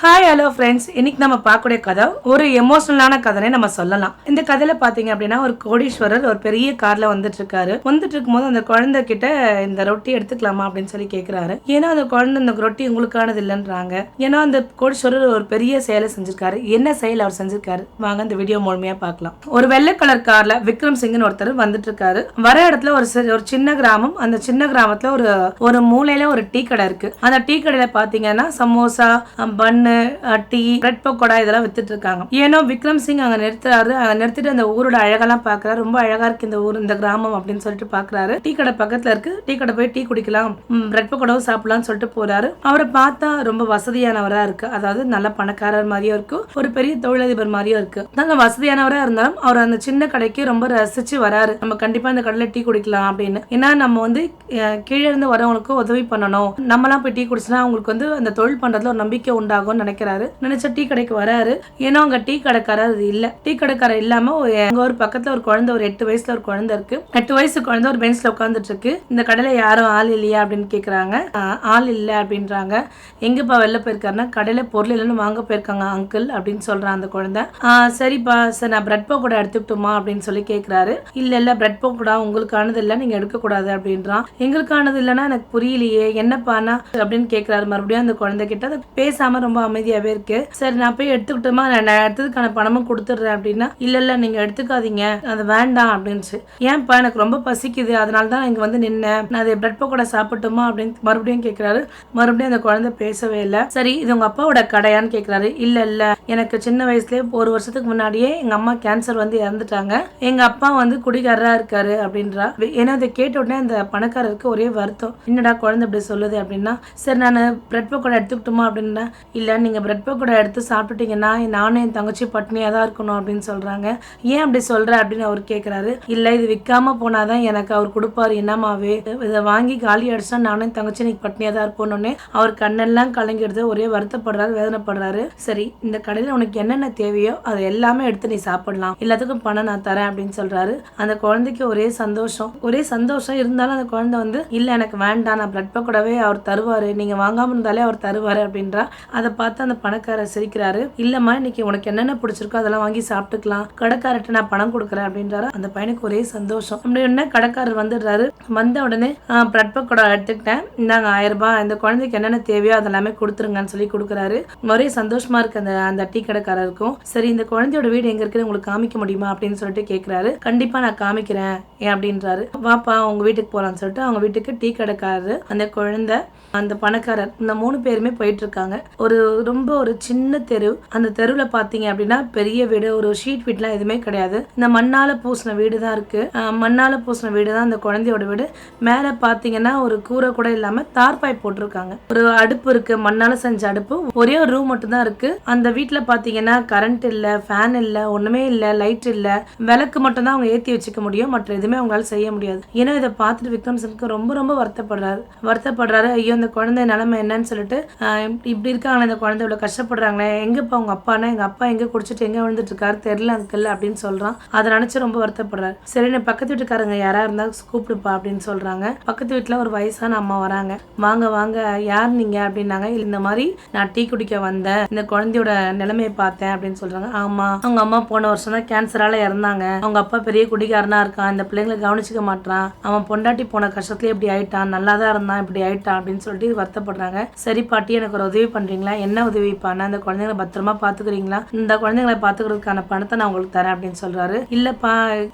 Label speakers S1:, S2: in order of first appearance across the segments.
S1: Hi hello friends, இன்னைக்கு நம்ம பார்க்கக்கூடிய கதை ஒரு எமோஷனலான கதைனே நம்ம சொல்லலாம். இந்த கதையில பாத்தீங்க அப்படின்னா ஒரு கோடீஸ்வரர் ஒரு பெரிய கார்ல வந்துட்டு இருக்கும்போது அந்த குழந்தை கிட்ட இந்த ரொட்டி எடுத்துக்கலாமா அப்படின்னு சொல்லி கேட்கிறாரு. ஏன்னா அந்த குழந்தை இந்த ரொட்டி உங்களுக்கானது இல்லைன்றாங்க. ஏன்னா அந்த கோடீஸ்வரர் ஒரு பெரிய செயலை செஞ்சிருக்காரு. என்ன செயல் அவர் செஞ்சிருக்காரு வாங்க இந்த வீடியோ மூலமையா பார்க்கலாம். ஒரு வெள்ளை கலர் கார்ல விக்ரம் சிங்னு ஒருத்தர் வந்துட்டு இருக்காரு. வர இடத்துல ஒரு சின்ன கிராமம். அந்த சின்ன கிராமத்துல ஒரு மூலையில ஒரு டீ கடை இருக்கு. அந்த டீ கடையில பாத்தீங்கன்னா சமோசா, பன், டீ, பிரெட் பக்கோடா இதெல்லாம் வித்துட்டு இருக்காங்க. ஏன்னா விக்ரம் சிங் அங்க நிறுத்துறாரு. அங்க நிறுத்திட்டு அந்த ஊரோட அழகெல்லாம் பாக்குறாரு. ரொம்ப அழகா இருக்கு இந்த ஊர், இந்த கிராமம் அப்படின்னு சொல்லிட்டு பாக்குறாரு. டீ கடை பக்கத்துல இருக்கு. டீ கடை போய் டீ குடிக்கலாம், பிரெட் பக்கோடாவும் சாப்பிடலாம்னு சொல்லிட்டு போறாரு. அவரை பார்த்தா ரொம்ப வசதியானவரா இருக்கு. அதாவது நல்ல பணக்காரர் மாதிரியும் இருக்கு, ஒரு பெரிய தொழிலதிபர் மாதிரியும் இருக்கு. நல்ல வசதியானவரா இருந்தாலும் அவர் அந்த சின்ன கடைக்கு ரொம்ப ரசிச்சு வராரு. நம்ம கண்டிப்பா இந்த கடையில டீ குடிக்கலாம் அப்படின்னு. ஏன்னா நம்ம வந்து கீழே இருந்து வரவங்களுக்கு உதவி பண்ணணும். நம்மலாம் போய் டீ குடிச்சா அவங்களுக்கு வந்து அந்த தொழில் பண்றதுல ஒரு நம்பிக்கை உண்டாகும் நினைக்கிறாரு. நினைச்ச டீ கடைக்கு வராரு. ஏன்னா அங்க டீ கடைக்காரர் இல்ல. டீ கடைக்காரர் இல்லாம அங்க ஒரு பக்கத்துல ஒரு குழந்தை, ஒரு 8 வயசுல ஒரு குழந்தை இருக்கு. 8 வயசு குழந்தை ஒரு பெஞ்ச்ல உட்காந்துட்டு இருக்கு. இந்த கடையில யாரும் ஆள் இல்லையா அப்படின்னு கேக்குறாங்க. ஆள் இல்ல அப்படின்றாங்க. எங்கப்பா வெளில போயிருக்காருன்னா கடையில பொருள் இல்லைன்னு வாங்க போயிருக்காங்க அங்கிள் அப்படின்னு சொல்றான் அந்த குழந்தை. சரிப்பா, சரி நான் பிரெட் பக்கோடா எடுத்துக்கிட்டுமா அப்படின்னு சொல்லி கேக்குறாரு. இல்ல பிரெட் பக்கோடா உங்களுக்கானது இல்ல, நீங்க எடுக்க கூடாது அப்படின்றான். எங்களுக்கானது இல்லைன்னா எனக்கு புரியலையே என்னப்பானா அப்படின்னு கேக்குறாரு. மறுபடியும் அந்த குழந்தை கிட்ட பேசாம ரொம்ப அமைதியாவே இருக்கு. சரி நான் போய் எடுத்துக்கிட்டோமா, நான் எடுத்ததுக்கான பணமும் கொடுத்துடுறேன் அப்படின்னா இல்ல நீங்க எடுத்துக்காதீங்க, அது வேண்டாம் அப்படின்னு. ஏன்பா எனக்கு ரொம்ப பசிக்குது, அதனால தான் இங்க வந்து நின்னேன், நான் அதை பிரெட் பக்கோடா சாப்பிட்டுமா அப்படின்னு மறுபடியும் கேட்கிறாரு. மறுபடியும் அந்த குழந்தை பேசவே இல்லை. சரி இது உங்க அப்பாவோட கடையான்னு கேட்கிறாரு. இல்ல எனக்கு சின்ன வயசுலயே ஒரு வருஷத்துக்கு முன்னாடியே எங்க அம்மா கேன்சர் வந்து இறந்துட்டாங்க, எங்க அப்பா வந்து குடிகாரரா இருக்காரு அப்படின்றா. ஏன்னா அதை கேட்ட உடனே அந்த பணக்காரருக்கு ஒரே வருத்தம். என்னடா குழந்தை இப்படி சொல்லுது அப்படின்னா, சரி நான் பிரெட் பக்கோடா எடுத்துக்கிட்டுமா அப்படின்னா இல்ல நீங்க பிரெட் பக்கோடா எடுத்து சாப்பிட்டுட்டீங்கன்னா நானும் என் தங்கச்சி பட்னியா தான் இருக்கணும் அப்படின்னு சொல்றாங்க. ஏன் அப்படி சொல்ற அப்படின்னு அவர் கேட்கிறாரு. இல்ல இது விற்காம போனாதான் எனக்கு அவர் கொடுப்பாரு என்னமாவே, இதை வாங்கி காலி அடிச்சா நானும் என் தங்கச்சி நீங்க பட்னியா தான் இருப்போம்னு அவர் கண்ணெல்லாம் கலங்கிடுது. ஒரே வருத்தப்படுறாரு, வேதனைப்படுறாரு. சரி இந்த கடையில உனக்கு என்னென்ன தேவையோ அதை எல்லாமே எடுத்து நீ சாப்பிடலாம், எல்லாத்துக்கும் பணம் நான் தரேன் அப்படின்னு சொல்றாரு. அந்த குழந்தைக்கு ஒரே சந்தோஷம் இருந்தாலும் அந்த குழந்தை வந்து இல்ல எனக்கு வேண்டாம், நான் பிரெட் பக்கோடாவே அவர் தருவாரு, நீங்க வாங்காம இருந்தாலே அவர் தருவாரு அப்படின்றா. அதை பார்த்து அந்த பணக்காரர் சிரிக்கிறாரு. இல்லம்மா இன்னைக்கு உனக்கு என்னென்ன பிடிச்சிருக்கோ அதெல்லாம் வாங்கி சாப்பிட்டுக்கலாம், கடைக்காரர்கிட்ட நான் பணம் கொடுக்குறேன் அப்படின்றாரு. அந்த பையனுக்கு ஒரே சந்தோஷம். அப்படி கடைக்காரர் வந்துடுறாரு. வந்த உடனே பிரெட் பக்கோடா எடுத்துக்கிட்டேன், இந்தாங்க 1000 ரூபாய், இந்த குழந்தைக்கு என்னென்ன தேவையோ அதெல்லாமே கொடுத்துருங்கன்னு சொல்லி கொடுக்குறாரு. ஒரே சந்தோஷமா இருக்கு அந்த டீ கடைக்காரருக்கும். சரி இந்த குழந்தையோட வீடு எங்க இருக்குன்னு உங்களுக்கு காமிக்க முடியுமா அப்படின்னு சொல்லிட்டு கேட்கிறாரு. கண்டிப்பா நான் காமிக்கிறேன் அப்படின்றாரு. வாப்பா உங்க வீட்டுக்கு போலான்னு சொல்லிட்டு அவங்க வீட்டுக்கு டீ கடைக்காரரு, அந்த குழந்தை, அந்த பணக்காரர், இந்த 3 பேருமே போயிட்டு இருக்காங்க. ஒரு சின்ன தெரு. அந்த தெருவில் பார்த்தீங்க அப்படின்னா பெரிய வீடு, ஒரு ஷீட் வீட்லாம் எதுவுமே கிடையாது. இந்த மண்ணால பூசின வீடு தான் இருக்கு. மண்ணால பூசின வீடு தான் அந்த குழந்தையோட வீடு. மேலே பார்த்தீங்கன்னா ஒரு கூரை கூட இல்லாம தார்பாய் போட்டிருக்காங்க. ஒரு அடுப்பு இருக்கு, மண்ணால செஞ்ச அடுப்பு. ஒரே ஒரு ரூம் மட்டும் தான் இருக்கு. அந்த வீட்டில் பார்த்தீங்கன்னா கரண்ட் இல்ல, ஃபேன் இல்ல, ஒண்ணுமே இல்ல, லைட் இல்ல, விளக்கு மட்டும் தான் அவங்க ஏற்றி வச்சுக்க முடியும், மற்ற எதுவுமே அவங்களால செய்ய முடியாது. ஏன்னா இதை பார்த்துட்டு விக்ரம் சிங்க்கு ரொம்ப வருத்தப்படுறாரு. ஐயோ இந்த குழந்தை நிலைமை என்னன்னு சொல்லிட்டு, இப்படி இருக்காங்களே இந்த குழந்தை இவ்வளவு கஷ்டப்படுறாங்களே, எங்கப்பா உங்க அப்பானா, எங்க அப்பா எங்க குடிச்சிட்டு எங்க விழுந்துட்டு இருக்காரு தெரியல அங்கிள் அப்படின்னு சொல்றான். அதை நினைச்சு ரொம்ப வருத்தப்படுறாரு. சரி நான் பக்கத்து வீட்டுக்காரங்க யாரா இருந்தா கூப்பிடுப்பா அப்படின்னு சொல்றாங்க. பக்கத்து வீட்டுல ஒரு வயசான அம்மா வராங்க. வாங்க யார் நீங்க அப்படின்னாங்க. இந்த மாதிரி நான் டீ குடிக்க வந்தேன், இந்த குழந்தையோட நிலைமையை பார்த்தேன் அப்படின்னு சொல்றாங்க. ஆமா அவங்க அம்மா போன வருஷம் தான் கேன்சரால இறந்தாங்க, அவங்க அப்பா பெரிய குடிகாரனா இருக்கான், இந்த பிள்ளைங்களை கவனிச்சுக்க மாட்டான், அவன் பொண்டாட்டி போன கஷ்டத்துல இப்படி ஆயிட்டான், நல்லாதான் இருந்தான் இப்படி ஆயிட்டான் அப்படின்னு சொல்லிட்டு வருத்தப்படுறாங்க. சரி பாட்டி எனக்கு ஒரு உதவி பண்றீங்களா? என்ன உதவிப்பானா, அந்த குழந்தைங்களை பத்திரமா பாத்துக்கிறீங்களா, இந்த குழந்தைங்களை பாத்துக்கிறதுக்கான பணத்தை நான் உங்களுக்கு தரேன் அப்படின்னு சொல்றாரு. இல்லப்பா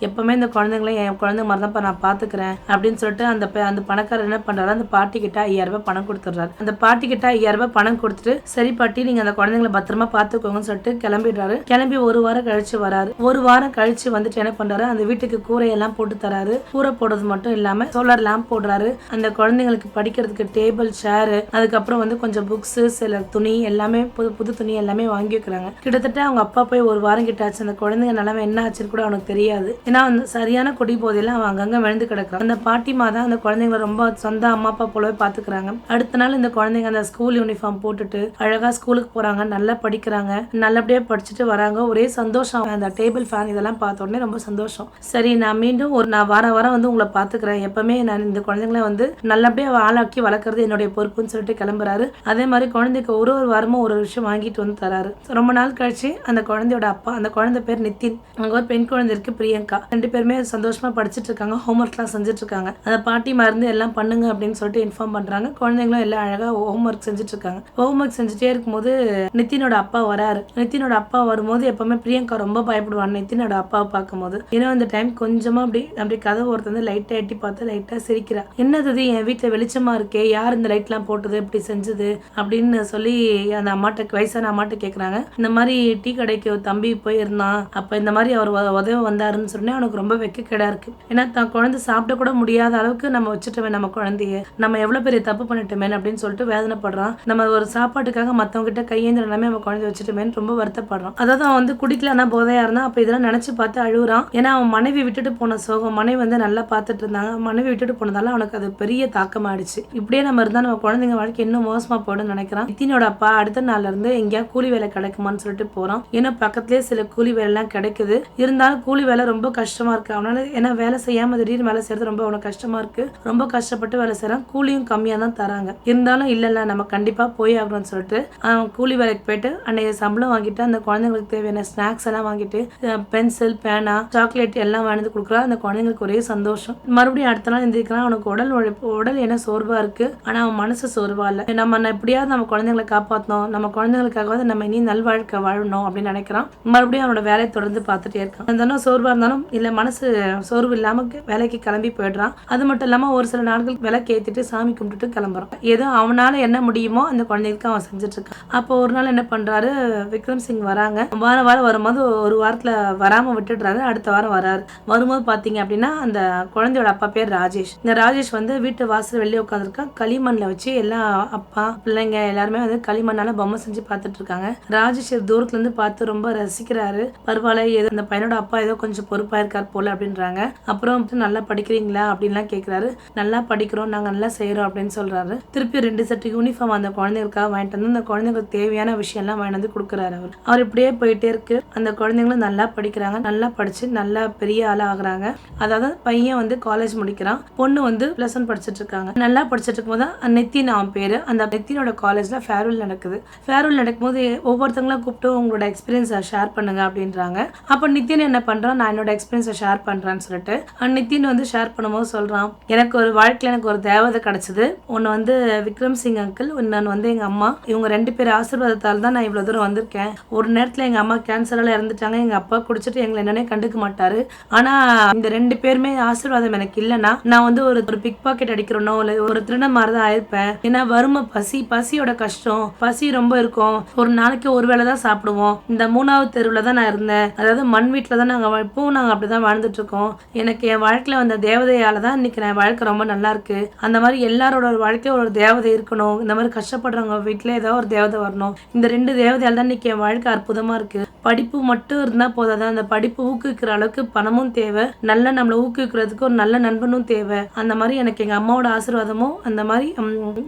S1: எப்பவுமே இந்த குழந்தைங்களை என் குழந்தை மாதிரிதான்ப்பா நான் பாத்துக்கிறேன் அப்படின்னு சொல்லிட்டு அந்த பணக்காரர் என்ன பண்றாரு, அந்த பாட்டி கிட்ட 5000 ரூபாய் பணம் கொடுத்துடுறாரு. அந்த பாட்டி கிட்ட 5000 ரூபாய் பணம் கொடுத்துட்டு சரி பாட்டி நீங்க அந்த குழந்தைங்களை பத்திரமா பாத்துக்கோங்கன்னு சொல்லிட்டு கிளம்பிடுறாரு. கிளம்பி ஒரு வாரம் கழிச்சு வராரு. ஒரு வாரம் கழிச்சு வந்துட்டு என்ன பண்றாரு, அந்த வீட்டுக்கு கூரையெல்லாம் போட்டு தராரு. கூரை போடுறது மட்டும் இல்லாம சோலார் லேம்ப் போடுறாரு. அந்த குழந்தைங்களுக்கு படிக்கிறதுக்கு டேபிள், சேர், அதுக்கப்புறம் வந்து கொஞ்சம் புக்ஸ், சில துணி எல்லாமே புது துணி எல்லாமே வாங்கி வைக்கிறாங்க. கிட்டத்தட்ட அவங்க அப்பா போய் ஒரு வாரம் கிட்ட ஆச்சு. அந்த குழந்தைங்க நிலைமை என்ன ஆச்சுன்னு கூட அவனுக்கு தெரியாது. ஏன்னா அந்த சரியான கொடி போதையில அவன் அங்கங்க விழுந்து கிடக்குறான். அந்த பாட்டிமா தான் அந்த குழந்தைங்களை ரொம்ப சொந்த அம்மா அப்பா போலவே பாத்துக்கிறாங்க. அடுத்த நாள் இந்த குழந்தைங்க அந்த ஸ்கூல் யூனிஃபார்ம் போட்டுட்டு அழகா ஸ்கூலுக்கு போறாங்க, நல்லா படிக்கிறாங்க, நல்லபடியா படிச்சுட்டு வராங்க. ஒரே சந்தோஷம். அந்த டேபிள் ஃபேன் இதெல்லாம் பார்த்த உடனே ரொம்ப சந்தோஷம். சரி நான் மீண்டும் நான் வாரம் வந்து உங்களை பாத்துக்கிறேன், எப்பவுமே நான் இந்த குழந்தைங்களை வந்து நல்லபடியா ஆளாக்கி வளர்க்கறது என்னுடைய பொறுப்புன்னு சொல்லிட்டு கிளம்புறாரு. அதே மாதிரி குழந்தைக்கு ஒரு வாரம் வாரமும் ஒரு விஷயம் வாங்கிட்டு வந்து தராரு. ரொம்ப நாள் கழிச்சு அந்த குழந்தையோட அப்பா, அந்த குழந்தை பேர் நித்தின், அங்க ஒரு பெண் குழந்தை இருக்கு பிரியங்கா, 2 பேருமே சந்தோஷமா படிச்சுட்டு இருக்காங்க, ஹோம்ஒர்க்லாம் செஞ்சுட்டு இருக்காங்க. அந்த பாட்டி மருந்து எல்லாம் பண்ணுங்க அப்படின்னு சொல்லிட்டு இன்ஃபார்ம் பண்றாங்க. குழந்தைங்களும் எல்லாம் அழகா ஹோம்ஒர்க் செஞ்சுட்டு இருக்காங்க. ஹோம்ஒர்க் செஞ்சுட்டே இருக்கும்போது நித்தினோட அப்பா வராரு. நித்தினோட அப்பா வரும்போது எப்பவுமே பிரியங்கா ரொம்ப பயப்படுவாங்க நித்தினோட அப்பாவை பார்க்கும்போது. ஏன்னா அந்த டைம் கொஞ்சமா அப்படி கதை ஒருத்தர் வந்து லைட்டா எட்டி பார்த்து லைட்டா சிரிக்கிறா. என்னது என் வீட்டுல வெளிச்சமா இருக்கே, யார் இந்த லைட் எல்லாம் போட்டது, இப்படி செஞ்சது அப்படின்னு சொல்லி அந்த அம்மாட்ட, வயசான அம்மாட்ட கேக்குறாங்க. இந்த மாதிரி டீ கடைக்கு ஒரு தம்பி போயிருந்தான், அப்ப இந்த மாதிரி அவர் உதவி வந்தாருன்னு சொன்னேன். அவனுக்கு ரொம்ப வெக்கக்கேடா இருக்கு. ஏன்னா தான் குழந்தை சாப்பிட கூட முடியாத அளவுக்கு நம்ம வச்சுட்டோமே நம்ம குழந்தைய, நம்ம எவ்வளவு பெரிய தப்பு பண்ணிட்டோமே அப்படின்னு சொல்லிட்டு வேதனைப்படுறான். நம்ம ஒரு சாப்பாட்டுக்காக மத்தவங்க கிட்ட கையேந்திர எல்லாமே நம்ம குழந்தை வச்சுட்டோமேன்னு ரொம்ப வருத்தப்படுறான். அதாவது அவன் வந்து குடிக்கலன்னா போதையா இருந்தான். அப்ப இதெல்லாம் நினைச்சு பார்த்து அழுகுறான். ஏன்னா அவன் மனைவி விட்டுட்டு போன சோகம், மனைவி வந்து நல்லா பார்த்துட்டு இருந்தாங்க, மனைவி விட்டுட்டு போனதால அவனுக்கு அது பெரிய தாக்கமாயிடுச்சு. இப்படியே நம்ம இருந்தா நம்ம குழந்தைங்க வாழ்க்கை இன்னும் மோசமா போயிடும்னு நினைக்கிறான். நித்தினோட அப்பா அடுத்த நாள்ல இருந்து எங்கேயா கூலி வேலை கிடைக்குமான்னு சொல்லிட்டு போறான். ஏன்னா பக்கத்துலயே சில கூலி வேலை எல்லாம் கிடைக்குது. இருந்தாலும் கூலி வேலை ரொம்ப கஷ்டமா இருக்கு அவனால. ஏன்னா வேலை செய்யாம திடீர்னு வேலை செய்யறது ரொம்ப அவனுக்கு கஷ்டமா இருக்கு. ரொம்ப கஷ்டப்பட்டு வேலை செய்யறான். கூலியும் கம்மியா தான் தராங்க. இருந்தாலும் இல்ல நம்ம கண்டிப்பா போய் ஆகணும்னு சொல்லிட்டு அவன் கூலி வேலைக்கு போயிட்டு அன்னைக்கு சம்பளம் வாங்கிட்டு அந்த குழந்தைங்களுக்கு தேவையான ஸ்நாக்ஸ் எல்லாம் வாங்கிட்டு பென்சில், பேனா, சாக்லேட் எல்லாம் வாங்கி கொடுக்குறான். அந்த குழந்தைங்களுக்கு ஒரே சந்தோஷம். மறுபடியும் அடுத்த நாள் எந்திரிக்கிறான். அவனுக்கு உடல் என்ன சோர்வா இருக்கு, ஆனா அவன் மனசு சோர்வா இல்ல. நம்ம எப்படியாவது நம்ம குழந்தைங்களை காப்பாற்றணும், நம்ம குழந்தைங்களுக்காக நம்ம இனி நல்வாழ்க்கை வாழணும் அப்படின்னு நினைக்கிறான். மறுபடியும் அவனோட வேலையை தொடர்ந்து பார்த்துட்டே இருக்கான். இருந்தாலும் சோர்வா இருந்தாலும் இல்ல, மனசு சோர்வு இல்லாம வேலைக்கு கிளம்பி போயிடுறான். அது மட்டும் இல்லாம ஒரு சில நாட்கள் விலைக்கு ஏத்திட்டு சாமி கும்பிட்டுட்டு கிளம்புறான். ஏதோ அவனால என்ன முடியுமோ அந்த குழந்தைகளுக்கு அவன் செஞ்சுட்டு இருக்கான். அப்போ ஒரு நாள் என்ன பண்றாரு, விக்ரம் சிங் வராங்க. வாரம் வரும்போது ஒரு வாரத்துல வராம விட்டுடுறாரு. அடுத்த வாரம் வராரு. வரும்போது பாத்தீங்க அப்படின்னா அந்த குழந்தையோட அப்பா பேர் ராஜேஷ். இந்த ராஜேஷ் வந்து வீட்டு வாசல் வெளியே உட்காந்துருக்கான். களிமண்ல வச்சு எல்லா அப்பா பிள்ளைங்க எல்லாருமே வந்து களிமண்ணால பொம்மை செஞ்சு பார்த்துட்டு இருக்காங்க. ராஜேஷ் தூரத்துல இருந்து பார்த்து ரொம்ப ரசிக்கிறாரு. பரவாயில்ல, ஏதோ அந்த பையனோட அப்பா ஏதோ கொஞ்சம் பொறுப்பா இருக்காரு போல அப்படின்றாங்க. அப்புறம் நல்லா படிக்கிறீங்களா அப்படின்லாம் கேட்கிறாரு. நல்லா படிக்கிறோம், நாங்க நல்லா செய்யறோம் அப்படின்னு சொல்றாரு. திருப்பி 2 செட் யூனிஃபார்ம் அந்த குழந்தைகளுக்காக வாங்கிட்டு வந்து அந்த குழந்தைங்களுக்கு தேவையான விஷயம் எல்லாம் வாங்கிட்டு வந்து கொடுக்குறாரு. அவர் இப்படியே போயிட்டே இருக்கு. அந்த குழந்தைங்களும் நல்லா படிக்கிறாங்க, நல்லா படிச்சு நல்லா பெரிய ஆளா ஆகுறாங்க. அதாவது பையன் வந்து காலேஜ் முடிக்கிறான், பொண்ணு வந்து +1 படிச்சுட்டு இருக்காங்க. நல்லா படிச்சுட்டு இருக்கும்போது நித்தின் அவன் பேரு. அந்த நித்தினோட காலேஜ்ல ஃபேர்வெல் நடக்குது. ஃபேர்வெல் நடக்கும்போது ஒவ்வொருத்தங்களும் கூப்பிட்டு உங்களோட எக்ஸ்பீரியன்ஸை ஷேர் பண்ணுங்க அப்படின்றாங்க. அப்ப நித்தின் என்ன பண்றான், நான் என்னோட எக்ஸ்பீரியன்ஸை ஷேர் பண்றேன்னு சொல்லிட்டு நித்தின் வந்து ஷேர் பண்ணும்போது சொல்றான், எனக்கு ஒரு வாழ்க்கையில எனக்கு ஒரு தேவதை கிடைச்சது. ஒன்னு வந்து விக்ரம் சிங் அங்கிள், இன்னொன்னு வந்து எங்க அம்மா. இவங்க 2 பேர் ஆசீர்வாதத்தால் தான் நான் இவ்வளவு தூரம் வந்திருக்கேன். ஒரு நேரத்துல எங்க அம்மா கேன்சரால இறந்துட்டாங்க. எங்க அப்பா குடிச்சிட்டு எங்களை என்னன்னே கண்டுக்க மாட்டாரு. ஆனா இந்த 2 பேருமே ஆசீர்வாதம் எனக்கு இல்லைன்னா நான் வந்து ஒரு பிக் பாக்கெட் அடிக்கிறனோ இல்ல ஒரு திருட மாதிரிதான் ஆயிருப்பேன். ஏன்னா வறுமை, பசியோட கஷ்டம், பசி ரொம்ப இருக்கும். ஒரு நாளைக்கு ஒரு வேளை தான் சாப்பிடுவோம். இந்த 3வது தெருவுல தான் நான் இருந்தேன். அதாவது மண் வீட்டுல தான் நாங்க இப்பவும் நாங்க அப்படிதான் வாழ்ந்துட்டு இருக்கோம். எனக்கு என் வாழ்க்கையில வந்த தேவதையால தான் இன்னைக்கு நான் வாழ்க்கை ரொம்ப நல்லா இருக்கு. அந்த மாதிரி எல்லாரோட வாழ்க்கையில ஒரு தேவதை இருக்கணும். இந்த மாதிரி கஷ்டப்படுறவங்க வீட்டுல ஏதாவது ஒரு தேவதை வரணும். இந்த 2 தேவதையால தான் இன்னைக்கு என் வாழ்க்கை அற்புதமா இருக்கு. படிப்பு மட்டும் இருந்தா போதாது, அந்த படிப்பு ஊக்குவிக்கிற அளவுக்கு பணமும் தேவை, நல்ல நம்மளை ஊக்குவிக்கிறதுக்கு ஒரு நல்ல நண்பனும் தேவை. அந்த மாதிரி எனக்கு எங்க அம்மாவோட ஆசீர்வாதமும் அந்த மாதிரி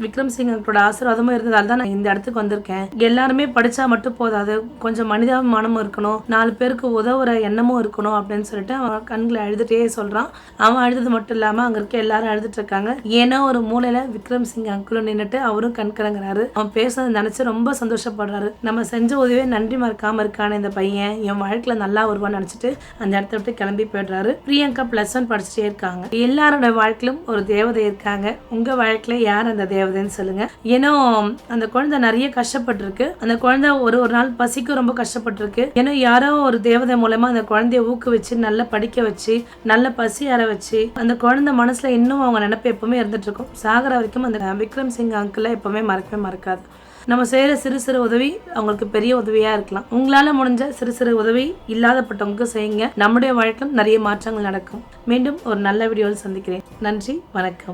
S1: விக்ரம் சிங்கோட ஆசீர்வாதமும் இருந்ததால தான் நான் இந்த இடத்துக்கு வந்திருக்கேன். எல்லாருமே படிச்சா மட்டும் போதாது, கொஞ்சம் மனிதாபிமானமும் இருக்கணும், 4 பேருக்கு உதவுற எண்ணமும் இருக்கணும் அப்படின்னு சொல்லிட்டு அவன் கண்களை அழுதுட்டே சொல்றான். அவன் அழுது மட்டும் இல்லாம அங்க இருக்க எல்லாரும் அழுதுட்டு இருக்காங்க. ஏன்னா ஒரு மூலையில விக்ரம் சிங் அங்கிளும் நின்னுட்டு அவரும் கண்கலங்குறாரு. அவன் பேசுறதை நினைச்சு ரொம்ப சந்தோஷப்படுறாரு. நம்ம செஞ்ச உதவியே நன்றி மறக்காம இருக்கான இந்த பையன் என் வாழ்க்கையில நல்லா வருவான்னு நினைச்சிட்டு அந்த இடத்த விட்டு கிளம்பி போயிடுறாரு. பிரியங்கா +1 படிச்சுட்டே இருக்காங்க. எல்லாரோட வாழ்க்கையிலும் ஒரு தேவதை இருக்காங்க. உங்க வாழ்க்கையில யார் அந்த தேவதைன்னு சொல்லுங்க. ஏன்னா அந்த குழந்தை நிறைய கஷ்டப்பட்டு இருக்கு. அந்த குழந்தை ஒரு நாள் பசிக்கு ரொம்ப கஷ்டப்பட்டு இருக்கு. ஏன்னா யாரோ ஒரு தேவதை மூலமா அந்த குழந்தைய ஊக்குவிச்சு நல்லா படிக்க வச்சு நல்ல பசி அற வச்சு அந்த குழந்தை மனசுல இன்னும் அவங்க நினைப்பு எப்பவுமே இருந்துட்டு இருக்கும். சாகர வரைக்கும் அந்த விக்ரம் சிங் அங்கிளை எப்பவுமே மறக்கவே மறக்காது. நம்ம செய்யற சிறு உதவி அவங்களுக்கு பெரிய உதவியா இருக்கலாம். உங்களால முடிஞ்ச சிறு உதவி இல்லாதப்பட்டவங்களுக்கு செய்யுங்க. நம்முடைய வாழ்க்கையில் நிறைய மாற்றங்கள் நடக்கும். மீண்டும் ஒரு நல்ல வீடியோவில் சந்திக்கிறேன். நன்றி, வணக்கம்.